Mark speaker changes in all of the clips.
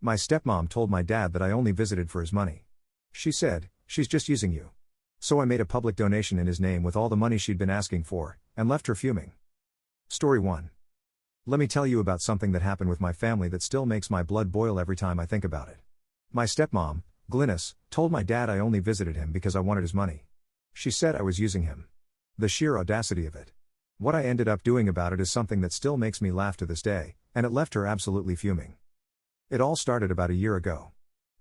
Speaker 1: My stepmom told my dad that I only visited for his money. She said, "She's just using you." So I made a public donation in his name with all the money she'd been asking for, and left her fuming. Story 1. Let me tell you about something that happened with my family that still makes my blood boil every time I think about it. My stepmom, Glynis, told my dad I only visited him because I wanted his money. She said I was using him. The sheer audacity of it. What I ended up doing about it is something that still makes me laugh to this day, and it left her absolutely fuming. It all started about a year ago.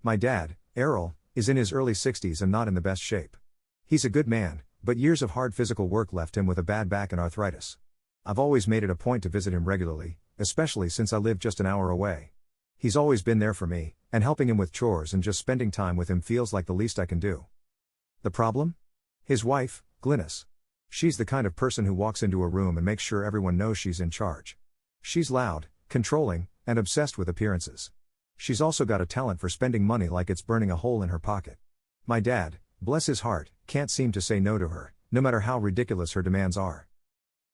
Speaker 1: My dad, Errol, is in his early 60s and not in the best shape. He's a good man, but years of hard physical work left him with a bad back and arthritis. I've always made it a point to visit him regularly, especially since I live just an hour away. He's always been there for me, and helping him with chores and just spending time with him feels like the least I can do. The problem? His wife, Glynis. She's the kind of person who walks into a room and makes sure everyone knows she's in charge. She's loud, controlling, and obsessed with appearances. She's also got a talent for spending money like it's burning a hole in her pocket. My dad, bless his heart, can't seem to say no to her, no matter how ridiculous her demands are.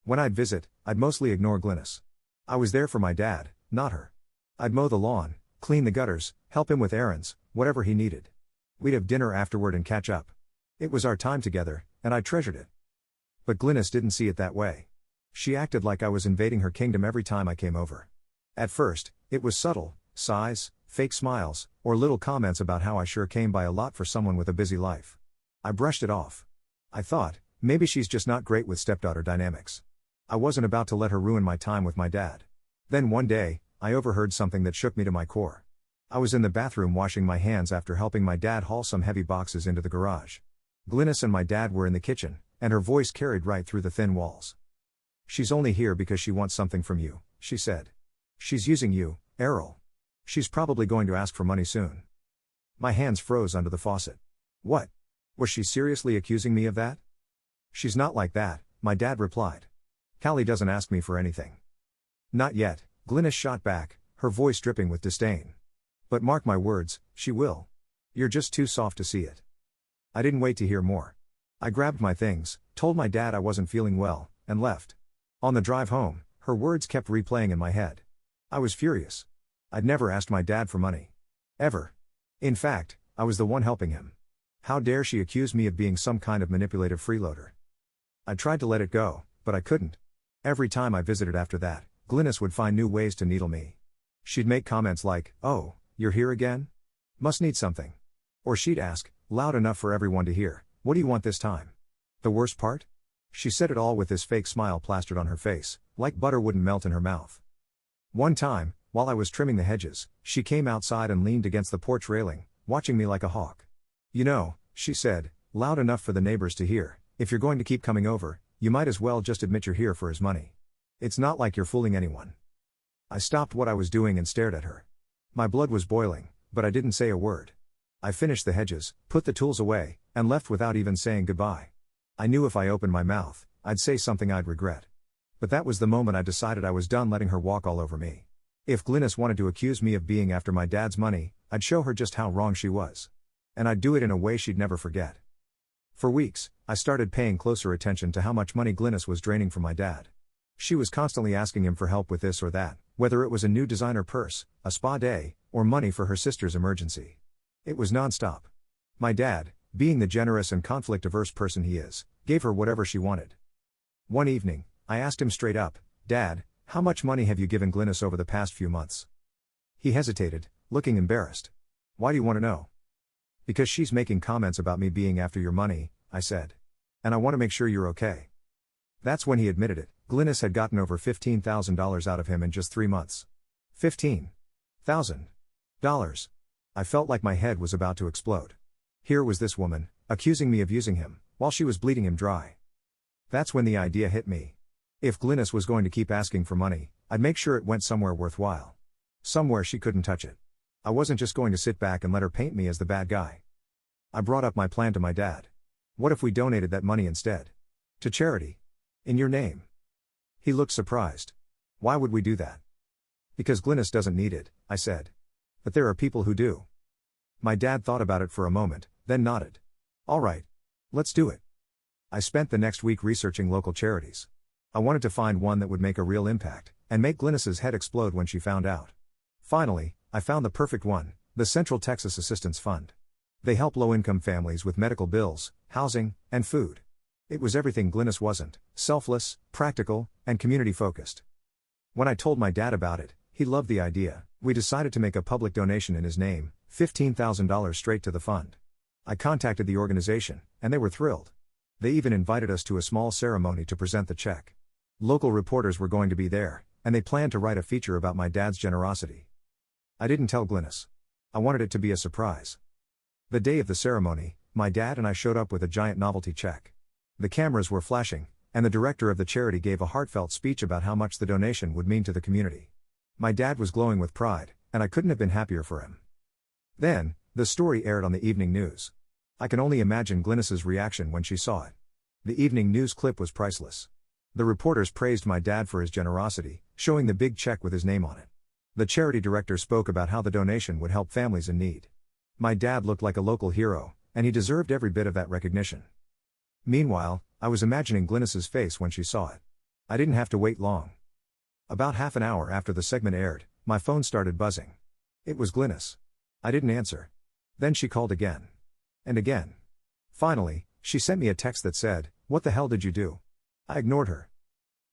Speaker 1: When I'd visit, I'd mostly ignore Glynis. I was there for my dad, not her. I'd mow the lawn, clean the gutters, help him with errands, whatever he needed. We'd have dinner afterward and catch up. It was our time together, and I treasured it. But Glynis didn't see it that way. She acted like I was invading her kingdom every time I came over. At first, it was subtle, sighs, fake smiles, or little comments about how I sure came by a lot for someone with a busy life. I brushed it off. I thought, maybe she's just not great with stepdaughter dynamics. I wasn't about to let her ruin my time with my dad. Then one day, I overheard something that shook me to my core. I was in the bathroom washing my hands after helping my dad haul some heavy boxes into the garage. Glynis and my dad were in the kitchen, and her voice carried right through the thin walls. "She's only here because she wants something from you," she said. "She's using you, Errol. She's probably going to ask for money soon." My hands froze under the faucet. What? Was she seriously accusing me of that? "She's not like that," my dad replied. "Callie doesn't ask me for anything." "Not yet," Glynis shot back, her voice dripping with disdain. "But mark my words, she will. You're just too soft to see it." I didn't wait to hear more. I grabbed my things, told my dad I wasn't feeling well, and left. On the drive home, her words kept replaying in my head. I was furious. I'd never asked my dad for money. Ever. In fact, I was the one helping him. How dare she accuse me of being some kind of manipulative freeloader? I tried to let it go, but I couldn't. Every time I visited after that, Glynis would find new ways to needle me. She'd make comments like, "Oh, you're here again? Must need something." Or she'd ask, loud enough for everyone to hear, "What do you want this time?" The worst part? She said it all with this fake smile plastered on her face, like butter wouldn't melt in her mouth. One time, while I was trimming the hedges, she came outside and leaned against the porch railing, watching me like a hawk. "You know," she said, loud enough for the neighbors to hear, "if you're going to keep coming over, you might as well just admit you're here for his money. It's not like you're fooling anyone." I stopped what I was doing and stared at her. My blood was boiling, but I didn't say a word. I finished the hedges, put the tools away, and left without even saying goodbye. I knew if I opened my mouth, I'd say something I'd regret. But that was the moment I decided I was done letting her walk all over me. If Glynis wanted to accuse me of being after my dad's money, I'd show her just how wrong she was. And I'd do it in a way she'd never forget. For weeks, I started paying closer attention to how much money Glynis was draining from my dad. She was constantly asking him for help with this or that, whether it was a new designer purse, a spa day, or money for her sister's emergency. It was nonstop. My dad, being the generous and conflict-averse person he is, gave her whatever she wanted. One evening, I asked him straight up, "Dad, how much money have you given Glynis over the past few months?" He hesitated, looking embarrassed. "Why do you want to know?" "Because she's making comments about me being after your money," I said. "And I want to make sure you're okay." That's when he admitted it. Glynis had gotten over $15,000 out of him in just 3 months. $15,000. I felt like my head was about to explode. Here was this woman, accusing me of using him, while she was bleeding him dry. That's when the idea hit me. If Glynis was going to keep asking for money, I'd make sure it went somewhere worthwhile. Somewhere she couldn't touch it. I wasn't just going to sit back and let her paint me as the bad guy. I brought up my plan to my dad. "What if we donated that money instead? To charity? In your name?" He looked surprised. "Why would we do that?" "Because Glynis doesn't need it," I said. "But there are people who do." My dad thought about it for a moment, then nodded. "All right. Let's do it." I spent the next week researching local charities. I wanted to find one that would make a real impact, and make Glynis's head explode when she found out. Finally, I found the perfect one, the Central Texas Assistance Fund. They help low-income families with medical bills, housing, and food. It was everything Glynis wasn't: selfless, practical, and community-focused. When I told my dad about it, he loved the idea. We decided to make a public donation in his name, $15,000 straight to the fund. I contacted the organization, and they were thrilled. They even invited us to a small ceremony to present the check. Local reporters were going to be there, and they planned to write a feature about my dad's generosity. I didn't tell Glynis. I wanted it to be a surprise. The day of the ceremony, my dad and I showed up with a giant novelty check. The cameras were flashing, and the director of the charity gave a heartfelt speech about how much the donation would mean to the community. My dad was glowing with pride, and I couldn't have been happier for him. Then, the story aired on the evening news. I can only imagine Glynis's reaction when she saw it. The evening news clip was priceless. The reporters praised my dad for his generosity, showing the big check with his name on it. The charity director spoke about how the donation would help families in need. My dad looked like a local hero, and he deserved every bit of that recognition. Meanwhile, I was imagining Glynis's face when she saw it. I didn't have to wait long. About half an hour after the segment aired, my phone started buzzing. It was Glynis. I didn't answer. Then she called again. And again. Finally, she sent me a text that said, "What the hell did you do?" I ignored her.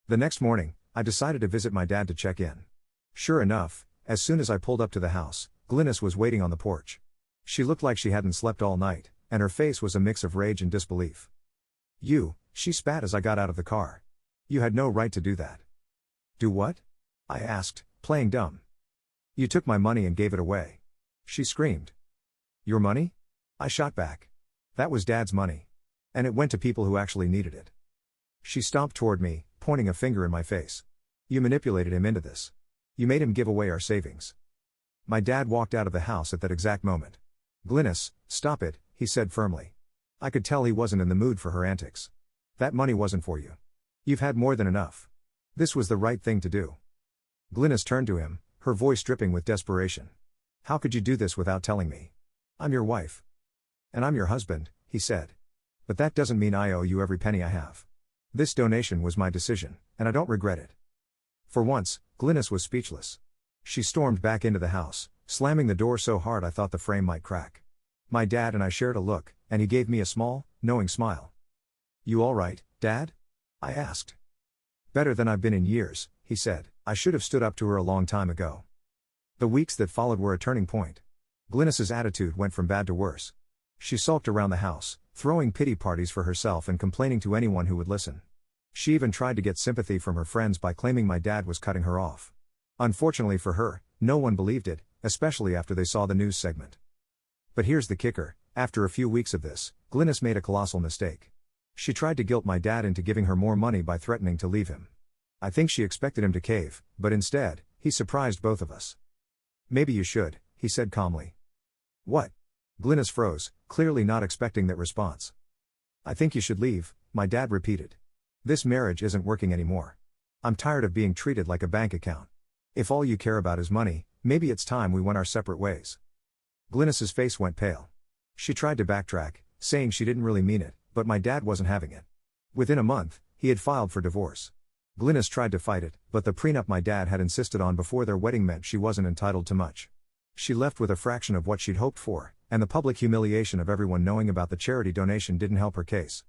Speaker 1: The next morning, I decided to visit my dad to check in. Sure enough, as soon as I pulled up to the house, Glynis was waiting on the porch. She looked like she hadn't slept all night, and her face was a mix of rage and disbelief. She spat as I got out of the car. "You had no right to do that." "Do what?" I asked, playing dumb. "You took my money and gave it away," she screamed. "Your money?" I shot back. "That was Dad's money. And it went to people who actually needed it." She stomped toward me, pointing a finger in my face. "You manipulated him into this. You made him give away our savings." My dad walked out of the house at that exact moment. "Glynis, stop it," he said firmly. I could tell he wasn't in the mood for her antics. "That money wasn't for you. You've had more than enough. This was the right thing to do." Glynis turned to him, her voice dripping with desperation. "How could you do this without telling me? I'm your wife. And I'm your husband," he said. "But that doesn't mean I owe you every penny I have. This donation was my decision, and I don't regret it." For once, Glynis was speechless. She stormed back into the house, slamming the door so hard I thought the frame might crack. My dad and I shared a look, and he gave me a small, knowing smile. "You all right, Dad?" I asked. "Better than I've been in years," he said. I should have stood up to her a long time ago. The weeks that followed were a turning point. Glynis's attitude went from bad to worse. She sulked around the house, throwing pity parties for herself and complaining to anyone who would listen. She even tried to get sympathy from her friends by claiming my dad was cutting her off. Unfortunately for her, no one believed it, especially after they saw the news segment. But here's the kicker: after a few weeks of this, Glynis made a colossal mistake. She tried to guilt my dad into giving her more money by threatening to leave him. I think she expected him to cave, but instead, he surprised both of us. "Maybe you should," he said calmly. "What?" Glynis froze, clearly not expecting that response. "I think you should leave," my dad repeated. "This marriage isn't working anymore. I'm tired of being treated like a bank account. If all you care about is money, maybe it's time we went our separate ways." Glynis's face went pale. She tried to backtrack, saying she didn't really mean it, but my dad wasn't having it. Within a month, he had filed for divorce. Glynis tried to fight it, but the prenup my dad had insisted on before their wedding meant she wasn't entitled to much. She left with a fraction of what she'd hoped for, and the public humiliation of everyone knowing about the charity donation didn't help her case.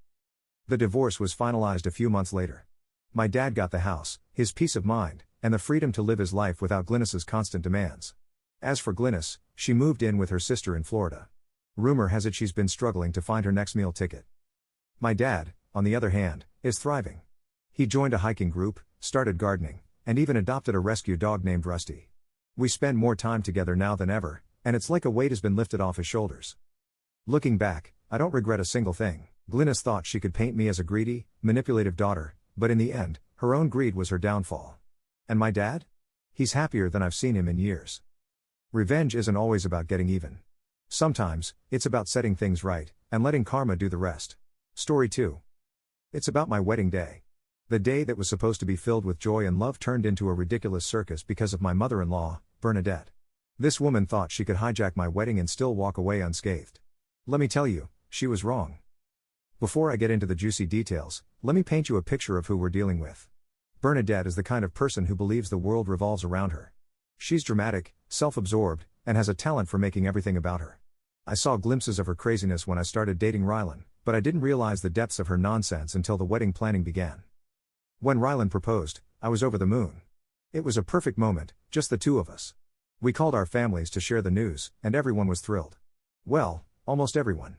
Speaker 1: The divorce was finalized a few months later. My dad got the house, his peace of mind, and the freedom to live his life without Glynis's constant demands. As for Glynis, she moved in with her sister in Florida. Rumor has it she's been struggling to find her next meal ticket. My dad, on the other hand, is thriving. He joined a hiking group, started gardening, and even adopted a rescue dog named Rusty. We spend more time together now than ever, and it's like a weight has been lifted off his shoulders. Looking back, I don't regret a single thing. Glynis thought she could paint me as a greedy, manipulative daughter, but in the end, her own greed was her downfall. And my dad? He's happier than I've seen him in years. Revenge isn't always about getting even. Sometimes, it's about setting things right, and letting karma do the rest. Story 2. It's about my wedding day. The day that was supposed to be filled with joy and love turned into a ridiculous circus because of my mother-in-law, Bernadette. This woman thought she could hijack my wedding and still walk away unscathed. Let me tell you, she was wrong. Before I get into the juicy details, let me paint you a picture of who we're dealing with. Bernadette is the kind of person who believes the world revolves around her. She's dramatic, self-absorbed, and has a talent for making everything about her. I saw glimpses of her craziness when I started dating Rylan, but I didn't realize the depths of her nonsense until the wedding planning began. When Rylan proposed, I was over the moon. It was a perfect moment, just the two of us. We called our families to share the news, and everyone was thrilled. Well, almost everyone.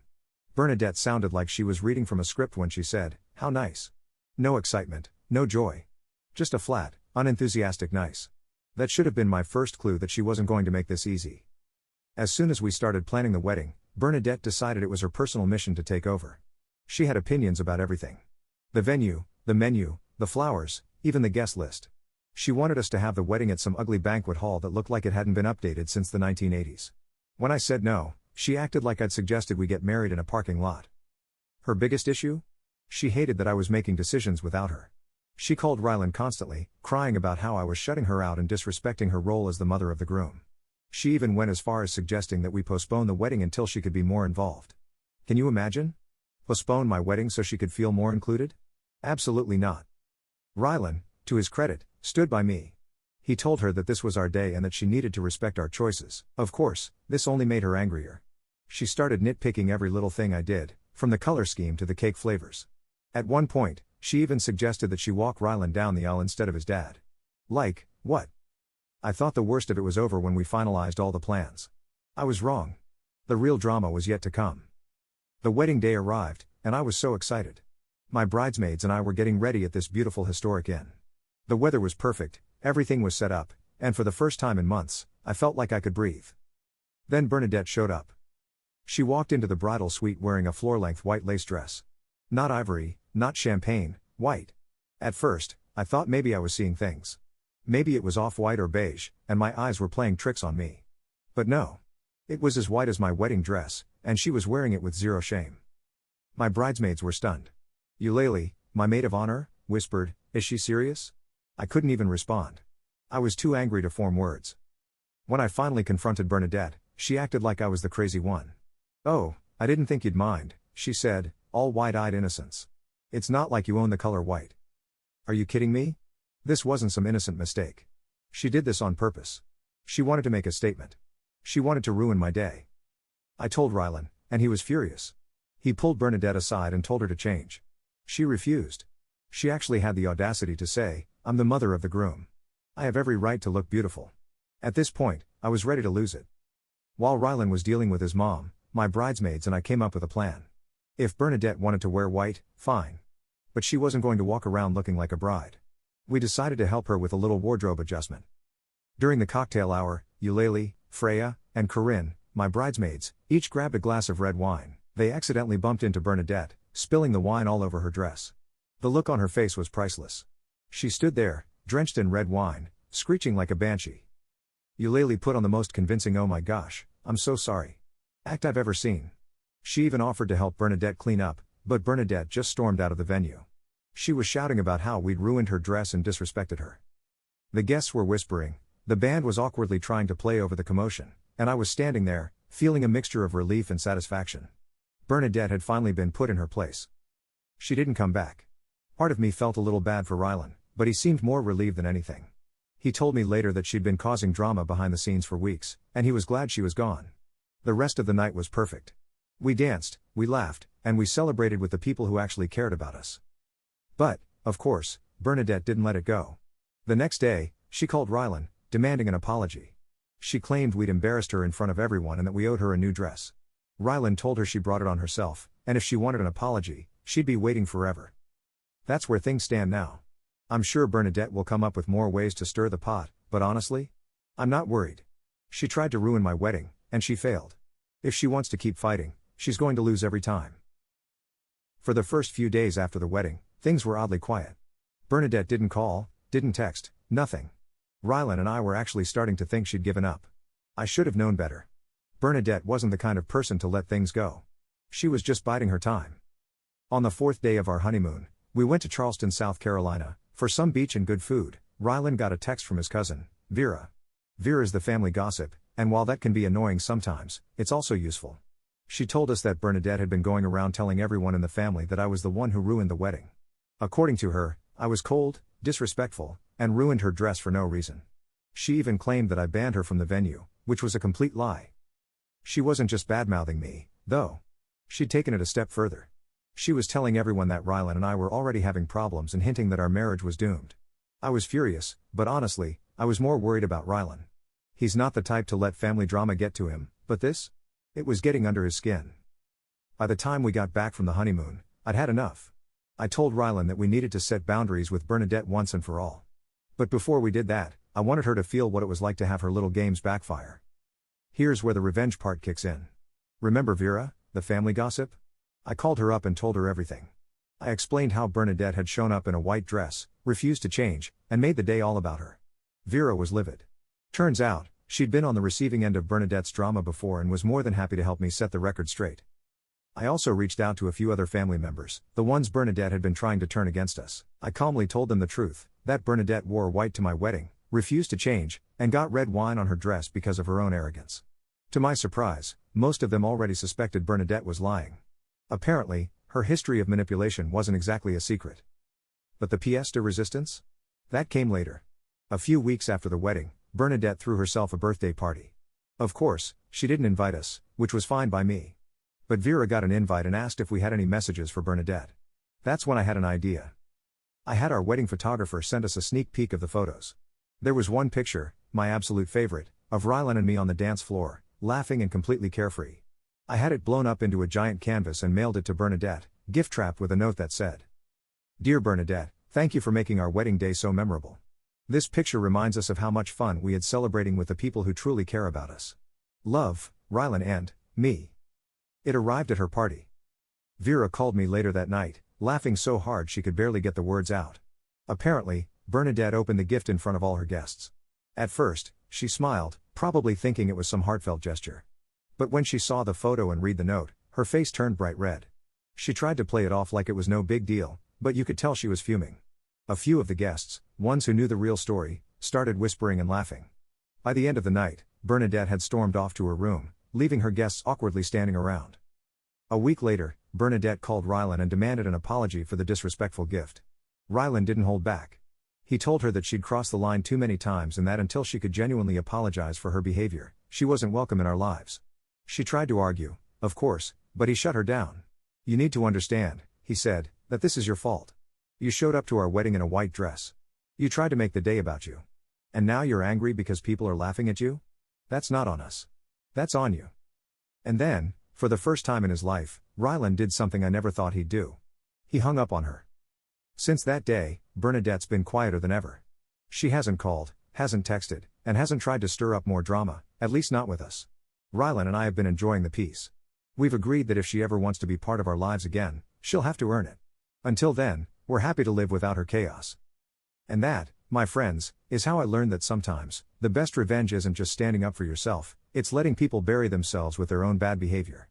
Speaker 1: Bernadette sounded like she was reading from a script when she said, "How nice." No excitement, no joy. Just a flat, unenthusiastic nice. That should have been my first clue that she wasn't going to make this easy. As soon as we started planning the wedding, Bernadette decided it was her personal mission to take over. She had opinions about everything. The venue, the menu, the flowers, even the guest list. She wanted us to have the wedding at some ugly banquet hall that looked like it hadn't been updated since the 1980s. When I said no, she acted like I'd suggested we get married in a parking lot. Her biggest issue? She hated that I was making decisions without her. She called Rylan constantly, crying about how I was shutting her out and disrespecting her role as the mother of the groom. She even went as far as suggesting that we postpone the wedding until she could be more involved. Can you imagine? Postpone my wedding so she could feel more included? Absolutely not. Rylan, to his credit, stood by me. He told her that this was our day and that she needed to respect our choices. Of course, this only made her angrier. She started nitpicking every little thing I did, from the color scheme to the cake flavors. At one point, she even suggested that she walk Rylan down the aisle instead of his dad. Like, what? I thought the worst of it was over when we finalized all the plans. I was wrong. The real drama was yet to come. The wedding day arrived, and I was so excited. My bridesmaids and I were getting ready at this beautiful historic inn. The weather was perfect, everything was set up, and for the first time in months, I felt like I could breathe. Then Bernadette showed up. She walked into the bridal suite wearing a floor-length white lace dress. Not ivory, not champagne, white. At first, I thought maybe I was seeing things. Maybe it was off-white or beige, and my eyes were playing tricks on me. But no. It was as white as my wedding dress, and she was wearing it with zero shame. My bridesmaids were stunned. Eulalie, my maid of honor, whispered, "Is she serious?" I couldn't even respond. I was too angry to form words. When I finally confronted Bernadette, she acted like I was the crazy one. "Oh, I didn't think you'd mind," she said, all wide-eyed innocence. "It's not like you own the color white." Are you kidding me? This wasn't some innocent mistake. She did this on purpose. She wanted to make a statement. She wanted to ruin my day. I told Rylan, and he was furious. He pulled Bernadette aside and told her to change. She refused. She actually had the audacity to say, "I'm the mother of the groom. I have every right to look beautiful." At this point, I was ready to lose it. While Rylan was dealing with his mom, my bridesmaids and I came up with a plan. If Bernadette wanted to wear white, fine. But she wasn't going to walk around looking like a bride. We decided to help her with a little wardrobe adjustment. During the cocktail hour, Eulalie, Freya, and Corinne, my bridesmaids, each grabbed a glass of red wine. They accidentally bumped into Bernadette, spilling the wine all over her dress. The look on her face was priceless. She stood there, drenched in red wine, screeching like a banshee. Eulalie put on the most convincing "oh my gosh, I'm so sorry" act I've ever seen. She even offered to help Bernadette clean up, but Bernadette just stormed out of the venue. She was shouting about how we'd ruined her dress and disrespected her. The guests were whispering, the band was awkwardly trying to play over the commotion, and I was standing there, feeling a mixture of relief and satisfaction. Bernadette had finally been put in her place. She didn't come back. Part of me felt a little bad for Rylan, but he seemed more relieved than anything. He told me later that she'd been causing drama behind the scenes for weeks, and he was glad she was gone. The rest of the night was perfect. We danced, we laughed, and we celebrated with the people who actually cared about us. But, of course, Bernadette didn't let it go. The next day, she called Rylan, demanding an apology. She claimed we'd embarrassed her in front of everyone and that we owed her a new dress. Rylan told her she brought it on herself, and if she wanted an apology, she'd be waiting forever. That's where things stand now. I'm sure Bernadette will come up with more ways to stir the pot, but honestly, I'm not worried. She tried to ruin my wedding, and she failed. If she wants to keep fighting, she's going to lose every time. For the first few days after the wedding, things were oddly quiet. Bernadette didn't call, didn't text, nothing. Rylan and I were actually starting to think she'd given up. I should have known better. Bernadette wasn't the kind of person to let things go. She was just biding her time. On the fourth day of our honeymoon, we went to Charleston, South Carolina, for some beach and good food. Rylan got a text from his cousin, Vera. Vera's the family gossip, and while that can be annoying sometimes, it's also useful. She told us that Bernadette had been going around telling everyone in the family that I was the one who ruined the wedding. According to her, I was cold, disrespectful, and ruined her dress for no reason. She even claimed that I banned her from the venue, which was a complete lie. She wasn't just badmouthing me, though. She'd taken it a step further. She was telling everyone that Rylan and I were already having problems and hinting that our marriage was doomed. I was furious, but honestly, I was more worried about Rylan. He's not the type to let family drama get to him, but this? It was getting under his skin. By the time we got back from the honeymoon, I'd had enough. I told Rylan that we needed to set boundaries with Bernadette once and for all. But before we did that, I wanted her to feel what it was like to have her little games backfire. Here's where the revenge part kicks in. Remember Vera, the family gossip? I called her up and told her everything. I explained how Bernadette had shown up in a white dress, refused to change, and made the day all about her. Vera was livid. Turns out, she'd been on the receiving end of Bernadette's drama before and was more than happy to help me set the record straight. I also reached out to a few other family members, the ones Bernadette had been trying to turn against us. I calmly told them the truth, that Bernadette wore white to my wedding, refused to change, and got red wine on her dress because of her own arrogance. To my surprise, most of them already suspected Bernadette was lying. Apparently, her history of manipulation wasn't exactly a secret. But the pièce de résistance? That came later. A few weeks after the wedding, Bernadette threw herself a birthday party. Of course, she didn't invite us, which was fine by me. But Vera got an invite and asked if we had any messages for Bernadette. That's when I had an idea. I had our wedding photographer send us a sneak peek of the photos. There was one picture, my absolute favorite, of Rylan and me on the dance floor, laughing and completely carefree. I had it blown up into a giant canvas and mailed it to Bernadette, gift-wrapped with a note that said, "Dear Bernadette, thank you for making our wedding day so memorable. This picture reminds us of how much fun we had celebrating with the people who truly care about us. Love, Rylan and me." It arrived at her party. Vera called me later that night, laughing so hard she could barely get the words out. Apparently, Bernadette opened the gift in front of all her guests. At first, she smiled, probably thinking it was some heartfelt gesture. But when she saw the photo and read the note, her face turned bright red. She tried to play it off like it was no big deal, but you could tell she was fuming. A few of the guests, ones who knew the real story, started whispering and laughing. By the end of the night, Bernadette had stormed off to her room, leaving her guests awkwardly standing around. A week later, Bernadette called Rylan and demanded an apology for the disrespectful gift. Rylan didn't hold back. He told her that she'd crossed the line too many times and that until she could genuinely apologize for her behavior, she wasn't welcome in our lives. She tried to argue, of course, but he shut her down. "You need to understand," he said, "that this is your fault. You showed up to our wedding in a white dress. You tried to make the day about you. And now you're angry because people are laughing at you? That's not on us. That's on you." And then, for the first time in his life, Rylan did something I never thought he'd do. He hung up on her. Since that day, Bernadette's been quieter than ever. She hasn't called, hasn't texted, and hasn't tried to stir up more drama, at least not with us. Rylan and I have been enjoying the peace. We've agreed that if she ever wants to be part of our lives again, she'll have to earn it. Until then, we're happy to live without her chaos. And that, my friends, is how I learned that sometimes, the best revenge isn't just standing up for yourself, it's letting people bury themselves with their own bad behavior.